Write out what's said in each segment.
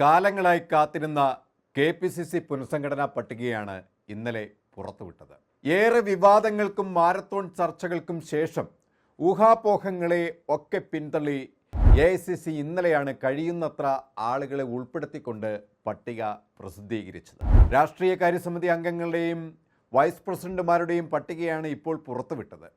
കാലങ്ങളായി കാത്തിരുന്ന KPCC പുനഃസംഘടനാ പട്ടികയാണ് ഇന്നലെ പുറത്തുവിട്ടത്. ഏറെ വിവാദങ്ങൾക്കും മാരത്തോൺ ചർച്ചകൾക്കും ശേഷം ഊഹാപോഹങ്ങളെ ഒക്കെ പിന്തള്ളി AICC ഇന്നലെയാണ് കഴിയുന്നത്ര ആളുകളെ ഉൾപ്പെടുത്തിക്കൊണ്ട് പട്ടിക പ്രസിദ്ധീകരിച്ചത്. രാഷ്ട്രീയകാര്യസമിതി അംഗങ്ങളുടെയും വൈസ് പ്രസിഡന്റുമാരുടെയും പട്ടികയാണ് ഇപ്പോൾ പുറത്തുവിട്ടത്.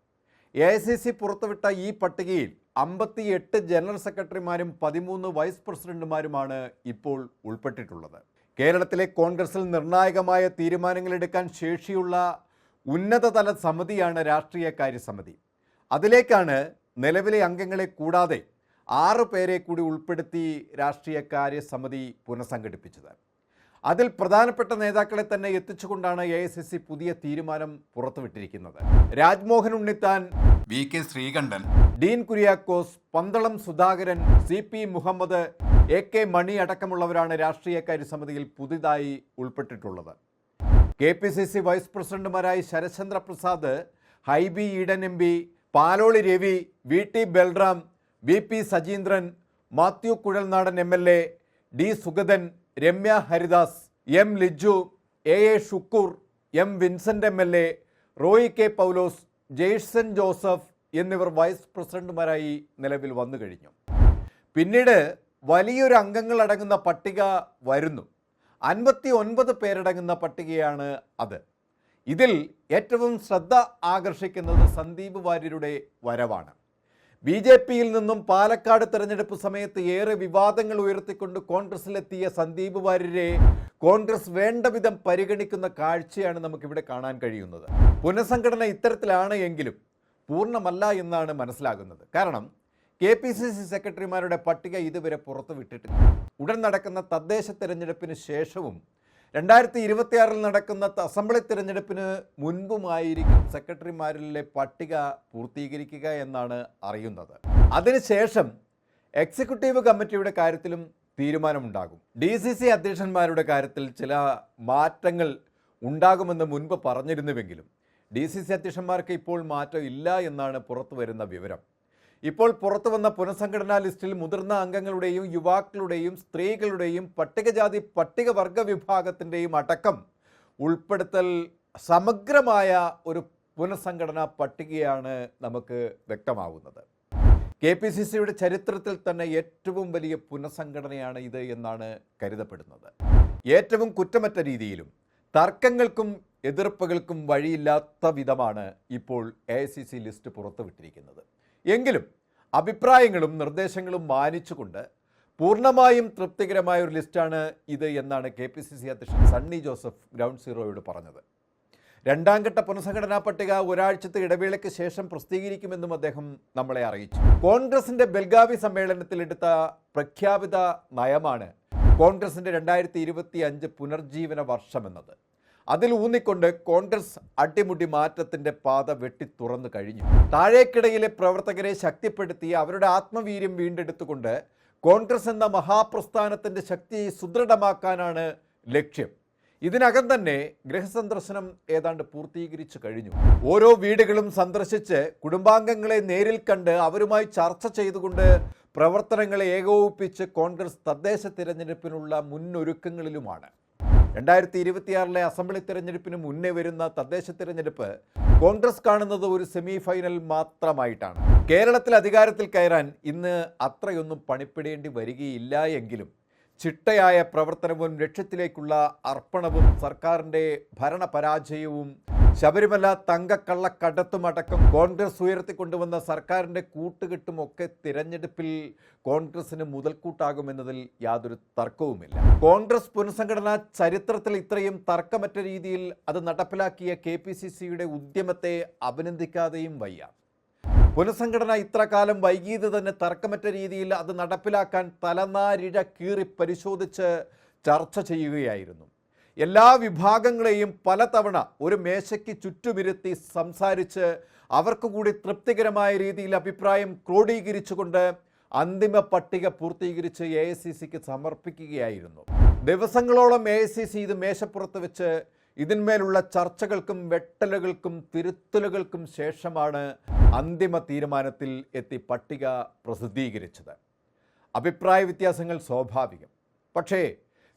AICC പുറത്തുവിട്ട ഈ പട്ടികയിൽ 58 ജനറൽ സെക്രട്ടറിമാരും 13 വൈസ് പ്രസിഡന്റുമാരുമാണ് ഇപ്പോൾ ഉൾപ്പെട്ടിട്ടുള്ളത്. കേരളത്തിലെ കോൺഗ്രസിൽ നിർണായകമായ തീരുമാനങ്ങളെടുക്കാൻ ശേഷിയുള്ള ഉന്നതതല സമിതിയാണ് രാഷ്ട്രീയകാര്യ സമിതി. അതിലേക്കാണ് നിലവിലെ അംഗങ്ങളെ കൂടാതെ 6 പേരെ കൂടി ഉൾപ്പെടുത്തി രാഷ്ട്രീയകാര്യ സമിതി പുനഃസംഘടിപ്പിച്ചത്. അതിൽ പ്രധാനപ്പെട്ട നേതാക്കളെ തന്നെ എത്തിച്ചുകൊണ്ടാണ് AICC പുതിയ തീരുമാനം പുറത്തുവിട്ടിരിക്കുന്നത്. Rajmohan Unnithan, VK Sreekandan, Dean Kuriakose, Pandalam Sudhakaran, CP Muhammad, AK മണി അടക്കമുള്ളവരാണ് രാഷ്ട്രീയകാര്യ സമിതിയിൽ പുതിയതായി ഉൾപ്പെട്ടിട്ടുള്ളത്. KPCC വൈസ് പ്രസിഡന്റുമാരായി Sarathchandra Prasad, Hibi Eden MP, Paloli Ravi, VT Balram, VP Sajeendran, Mathew Kuzhalnadan MLA, D Sugathan, Ramya Haridas, M Liju, AA Shukkur, M Vincent MLA, Roy K Paulose, Jaison Joseph എന്നിവർ വൈസ് പ്രസിഡന്റുമാരായി നിലവിൽ വന്നു കഴിഞ്ഞു. പിന്നീട് വലിയൊരു അംഗങ്ങളടങ്ങുന്ന പട്ടിക വരുന്നു. 59 പേരടങ്ങുന്ന പട്ടികയാണ് അത്. ഇതിൽ ഏറ്റവും ശ്രദ്ധ ആകർഷിക്കുന്നത് സന്ദീപ് വാര്യരുടെ വരവാണ്. BJPയിൽ നിന്നും പാലക്കാട് തെരഞ്ഞെടുപ്പ് സമയത്ത് ഏറെ വിവാദങ്ങൾ ഉയർത്തിക്കൊണ്ട് കോൺഗ്രസിലെത്തിയ സന്ദീപ് വാര്യരെ കോൺഗ്രസ് വേണ്ട വിധം പരിഗണിക്കുന്ന കാഴ്ചയാണ് നമുക്കിവിടെ കാണാൻ കഴിയുന്നത്. പുനഃസംഘടന ഇത്തരത്തിലാണ് എങ്കിലും പൂർണ്ണമല്ല എന്നാണ് മനസ്സിലാകുന്നത്. കാരണം KPCC സെക്രട്ടറിമാരുടെ പട്ടിക ഇതുവരെ പുറത്തുവിട്ടിട്ടില്ല. ഉടൻ നടക്കുന്ന തദ്ദേശ തെരഞ്ഞെടുപ്പിന് ശേഷവും 2026 നടക്കുന്ന അസംബ്ലി തിരഞ്ഞെടുപ്പിന് മുൻപുമായിരിക്കും സെക്രട്ടറിമാരിലെ പട്ടിക പൂർത്തീകരിക്കുക എന്നാണ് അറിയുന്നത്. അതിനുശേഷം എക്സിക്യൂട്ടീവ് കമ്മിറ്റിയുടെ കാര്യത്തിലും തീരുമാനമുണ്ടാകും. DCC അധ്യക്ഷന്മാരുടെ കാര്യത്തിൽ ചില മാറ്റങ്ങൾ ഉണ്ടാകുമെന്ന് മുൻപ് പറഞ്ഞിരുന്നുവെങ്കിലും DCC അധ്യക്ഷന്മാർക്ക് ഇപ്പോൾ മാറ്റം ഇല്ല എന്നാണ് പുറത്തു വരുന്ന വിവരം. ഇപ്പോൾ പുറത്തു വന്ന പുനഃസംഘടനാ ലിസ്റ്റിൽ മുതിർന്ന അംഗങ്ങളുടെയും യുവാക്കളുടെയും സ്ത്രീകളുടെയും പട്ടികജാതി പട്ടികവർഗ വിഭാഗത്തിൻ്റെയും അടക്കം ഉൾപ്പെടുത്തൽ സമഗ്രമായ ഒരു പുനഃസംഘടനാ പട്ടികയാണ് നമുക്ക് വ്യക്തമാകുന്നത്. KPCCയുടെ ചരിത്രത്തിൽ തന്നെ ഏറ്റവും വലിയ പുനഃസംഘടനയാണ് ഇത് എന്നാണ് കരുതപ്പെടുന്നത്. ഏറ്റവും കുറ്റമറ്റ രീതിയിലും തർക്കങ്ങൾക്കും എതിർപ്പുകൾക്കും വഴിയില്ലാത്ത വിധമാണ് ഇപ്പോൾ AICC ലിസ്റ്റ് പുറത്തുവിട്ടിരിക്കുന്നത്. എങ്കിലും അഭിപ്രായങ്ങളും നിർദ്ദേശങ്ങളും മാനിച്ചുകൊണ്ട് പൂർണ്ണമായും തൃപ്തികരമായ ഒരു ലിസ്റ്റാണ് ഇത് എന്നാണ് KPCC അധ്യക്ഷൻ സണ്ണി ജോസഫ് ഗ്രൗണ്ട് സീറോയോട് പറഞ്ഞത്. രണ്ടാം ഘട്ട പുനഃസംഘടനാ പട്ടിക ഒരാഴ്ചത്തെ ഇടവേളയ്ക്ക് ശേഷം പ്രസിദ്ധീകരിക്കുമെന്നും അദ്ദേഹം നമ്മളെ അറിയിച്ചു. കോൺഗ്രസിന്റെ ബെൽഗാവി സമ്മേളനത്തിൽ എടുത്ത പ്രഖ്യാപിത നയമാണ് കോൺഗ്രസിന്റെ 2025 പുനർജീവന വർഷമെന്നത്. അതിൽ ഊന്നിക്കൊണ്ട് കോൺഗ്രസ് അടിമുടി മാറ്റത്തിൻ്റെ പാത വെട്ടി തുറന്നു കഴിഞ്ഞു. താഴേക്കിടയിലെ പ്രവർത്തകരെ ശക്തിപ്പെടുത്തി അവരുടെ ആത്മവീര്യം വീണ്ടെടുത്തുകൊണ്ട് കോൺഗ്രസ് എന്ന മഹാപ്രസ്ഥാനത്തിൻ്റെ ശക്തിയെ സുദൃഢമാക്കാനാണ് ലക്ഷ്യം. ഇതിനകം തന്നെ ഗൃഹസന്ദർശനം ഏതാണ്ട് പൂർത്തീകരിച്ചു കഴിഞ്ഞു. ഓരോ വീടുകളും സന്ദർശിച്ച് കുടുംബാംഗങ്ങളെ നേരിൽ കണ്ട് അവരുമായി ചർച്ച ചെയ്തുകൊണ്ട് പ്രവർത്തനങ്ങളെ ഏകോപിപ്പിച്ച് കോൺഗ്രസ് തദ്ദേശ തിരഞ്ഞെടുപ്പിനുള്ള മുന്നൊരുക്കങ്ങളിലുമാണ്. 2026 അസംബ്ലി തിരഞ്ഞെടുപ്പിന് മുന്നേ വരുന്ന തദ്ദേശ തിരഞ്ഞെടുപ്പ് കോൺഗ്രസ് കാണുന്നത് ഒരു സെമി ഫൈനൽ മാത്രമായിട്ടാണ്. കേരളത്തിൽ അധികാരത്തിൽ കയറാൻ ഇന്ന് അത്രയൊന്നും പണിപ്പെടേണ്ടി വരികയില്ല എങ്കിലും ചിട്ടയായ പ്രവർത്തനവും ലക്ഷ്യത്തിലേക്കുള്ള അർപ്പണവും സർക്കാരിൻ്റെ ഭരണപരാജയവും ശബരിമല തങ്കക്കള്ളക്കടത്തുമടക്കം കോൺഗ്രസ് ഉയർത്തിക്കൊണ്ടുവന്ന സർക്കാരിൻ്റെ കൂട്ടുകെട്ടുമൊക്കെ തിരഞ്ഞെടുപ്പിൽ കോൺഗ്രസിന് മുതൽക്കൂട്ടാകുമെന്നതിൽ യാതൊരു തർക്കവുമില്ല. കോൺഗ്രസ് പുനഃസംഘടനാ ചരിത്രത്തിൽ ഇത്രയും തർക്കമറ്റ രീതിയിൽ അത് നടപ്പിലാക്കിയ KPCCയുടെ ഉദ്യമത്തെ അഭിനന്ദിക്കാതെയും വയ്യ. പുനഃസംഘടന ഇത്ര കാലം വൈകിയത് തന്നെ തർക്കമറ്റ രീതിയിൽ അത് നടപ്പിലാക്കാൻ തലനാരിഴ കീറി പരിശോധിച്ച് ചർച്ച ചെയ്യുകയായിരുന്നു. എല്ലാ വിഭാഗങ്ങളെയും പലതവണ ഒരു മേശയ്ക്ക് ചുറ്റുമിരുത്തി സംസാരിച്ച് അവർക്ക് കൂടി തൃപ്തികരമായ രീതിയിൽ അഭിപ്രായം ക്രോഡീകരിച്ചുകൊണ്ട് അന്തിമ പട്ടിക പൂർത്തീകരിച്ച് AICCക്ക് സമർപ്പിക്കുകയായിരുന്നു. ദിവസങ്ങളോളം AICC ഇത് മേശപ്പുറത്ത് വെച്ച് ഇതിന്മേലുള്ള ചർച്ചകൾക്കും വെട്ടലുകൾക്കും തിരുത്തലുകൾക്കും ശേഷമാണ് അന്തിമ തീരുമാനത്തിൽ എത്തി പട്ടിക പ്രസിദ്ധീകരിച്ചത്. അഭിപ്രായ വ്യത്യാസങ്ങൾ സ്വാഭാവികം. പക്ഷേ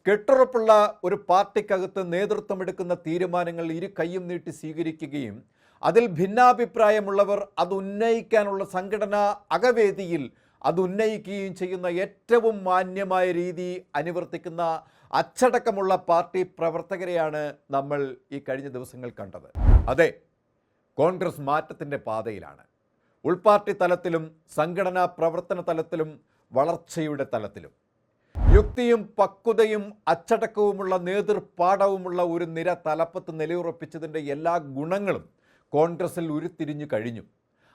കെട്ടുറപ്പുള്ള ഒരു പാർട്ടിക്കകത്ത് നേതൃത്വമെടുക്കുന്ന തീരുമാനങ്ങൾ ഇരു കൈയും നീട്ടി സ്വീകരിക്കുകയും അതിൽ ഭിന്നാഭിപ്രായമുള്ളവർ അത് ഉന്നയിക്കാനുള്ള സംഘടനാ അകവേദിയിൽ അത് ഉന്നയിക്കുകയും ചെയ്യുന്ന ഏറ്റവും മാന്യമായ രീതി അനുവർത്തിക്കുന്ന അച്ചടക്കമുള്ള പാർട്ടി പ്രവർത്തകരെയാണ് നമ്മൾ ഈ കഴിഞ്ഞ ദിവസങ്ങൾ കണ്ടത്. അതെ, കോൺഗ്രസ് മാറ്റത്തിൻ്റെ പാതയിലാണ്. ഉൾപാർട്ടി തലത്തിലും സംഘടനാ പ്രവർത്തന തലത്തിലും വളർച്ചയുടെ തലത്തിലും യുക്തിയും പക്വതയും അച്ചടക്കവുമുള്ള നേതൃപാഠവുമുള്ള ഒരു നിര തലപ്പത്ത് നിലയുറപ്പിച്ചതിൻ്റെ എല്ലാ ഗുണങ്ങളും കോൺഗ്രസിൽ ഉരുത്തിരിഞ്ഞു കഴിഞ്ഞു.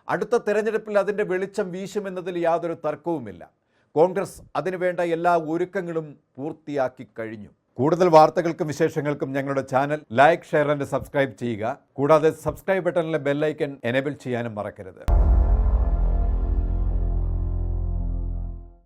അടുത്ത തെരഞ്ഞെടുപ്പിൽ അതിൻ്റെ വെളിച്ചം വീശുമെന്നതിൽ യാതൊരു തർക്കവുമില്ല. കോൺഗ്രസ് അതിനുവേണ്ട എല്ലാ ഒരുക്കങ്ങളും പൂർത്തിയാക്കി കഴിഞ്ഞു. കൂടുതൽ വാർത്തകൾക്കും വിശേഷങ്ങൾക്കും ഞങ്ങളുടെ channel like, share and subscribe ചെയ്യുക. കൂടാതെ സബ്സ്ക്രൈബ് ബട്ടണിലെ ബെല്ലൈക്കൻ എനേബിൾ ചെയ്യാനും മറക്കരുത്.